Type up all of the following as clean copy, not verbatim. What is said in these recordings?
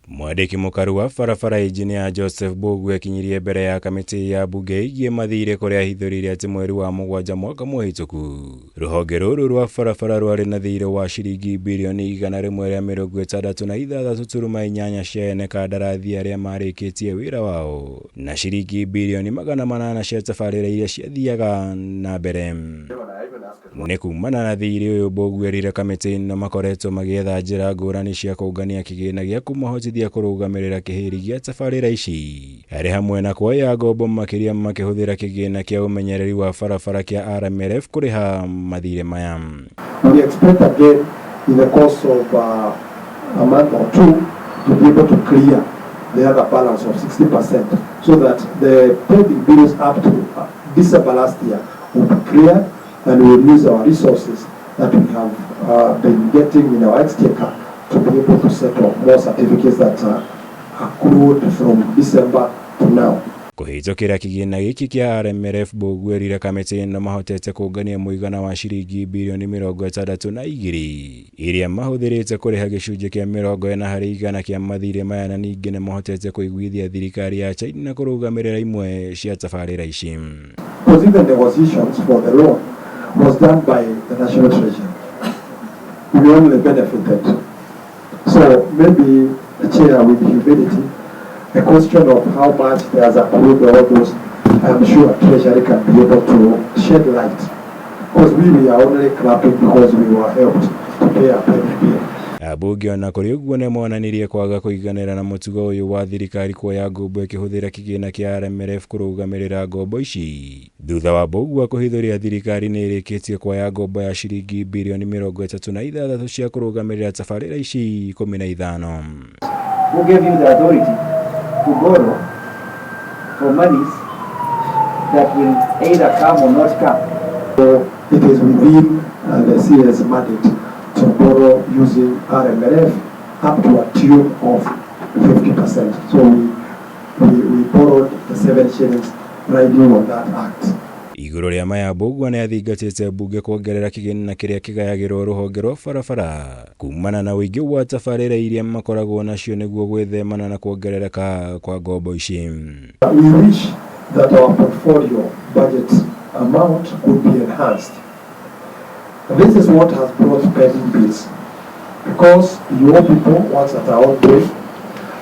Mwandiki mukaru wa barabara Engineer Joseph Mbugua akinyirie mbere ya kamiti ya bunge igie mathire kuria hithurire ati mweri wa mugwanja mwaka muhituku ruhonge ruru rwa barabara rwari na thire wa ciringi bilioni 166.8 cia ene kandarathi aria marikitie wira wao na ciringi bilioni 800 cia tabarira iria ciathiaga na mbere. Ni kumana na thire uyu Mbugua erire kamiti ino makoretwo magietha njira ngurani cia kungania kigina gia kumahotithia kurugamirira kihiri gia tabarira ici ari hamwe na kuoya ngombo makiria makihuthira kigina kia umenyereri wa barabara kia RMLF kuriha mathire maya. We expect again in the course of a month or two to be able to clear the other balance of 60% so that the pending bills up to December last year will be cleared, and we will use our resources that we have been getting in our exchequer to be able to settle more certificates that are accrued from December to now. Kuhitukira kigina giki kia RMLF Mbugua erire kamiti ino mahotete kungania muigana wa ciringi bilioni 62 iria mahuthirite kuriha gicunji kia 40% kia mathire maya na ningi ni mahotete kuiguithia thirikari ya China kurugamirira imwe cia tabarira ici. Because the negotiations for the loan was done by the National Treasury. We only benefited. So maybe the chair with humility, a question of how much they has approved all those, I am sure Treasury can be able to shed light. Because we are only clapping because we were helped to pay a penny bill. Ambunge na kuri uguo ne monanirie kwaga kuiganira na mutugo uyu wa thirikari kuoya ngombo ikihuthira kigina kia RMLF kurugamirira ngombo ici. Thutha wa Mbugua kuhithuria thirikari ni irikitie kuoya ngombo ya ciringi bilioni 36 cia kurugamirira tabarira ici 15. Who gave you the authority to borrow for monies that will either come or not come? So it is within the CS mandate to borrow using RMLF up to a tune of 50%. So we borrowed the 7 shillings riding on that act. Iguru ria maya Mbugua ni athingatite bunge kuongerera kigina kiria kigayagirwo ruhonge rwa barabara kumana na wingi wa tabarira iria makoragwo nacio niguo gwithemana na kuongerereka kwa ngombo ici. We wish that our portfolio budget amount could be enhanced. This is what has brought pending bills, because your people once at our own way,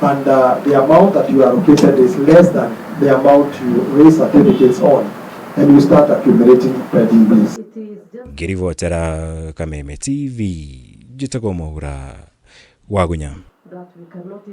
and the amount that you allocated is less than the amount you raise certificates on, and you start accumulating pending bills. Gutetera Kameme TV, Jitako Maura, Wagunya.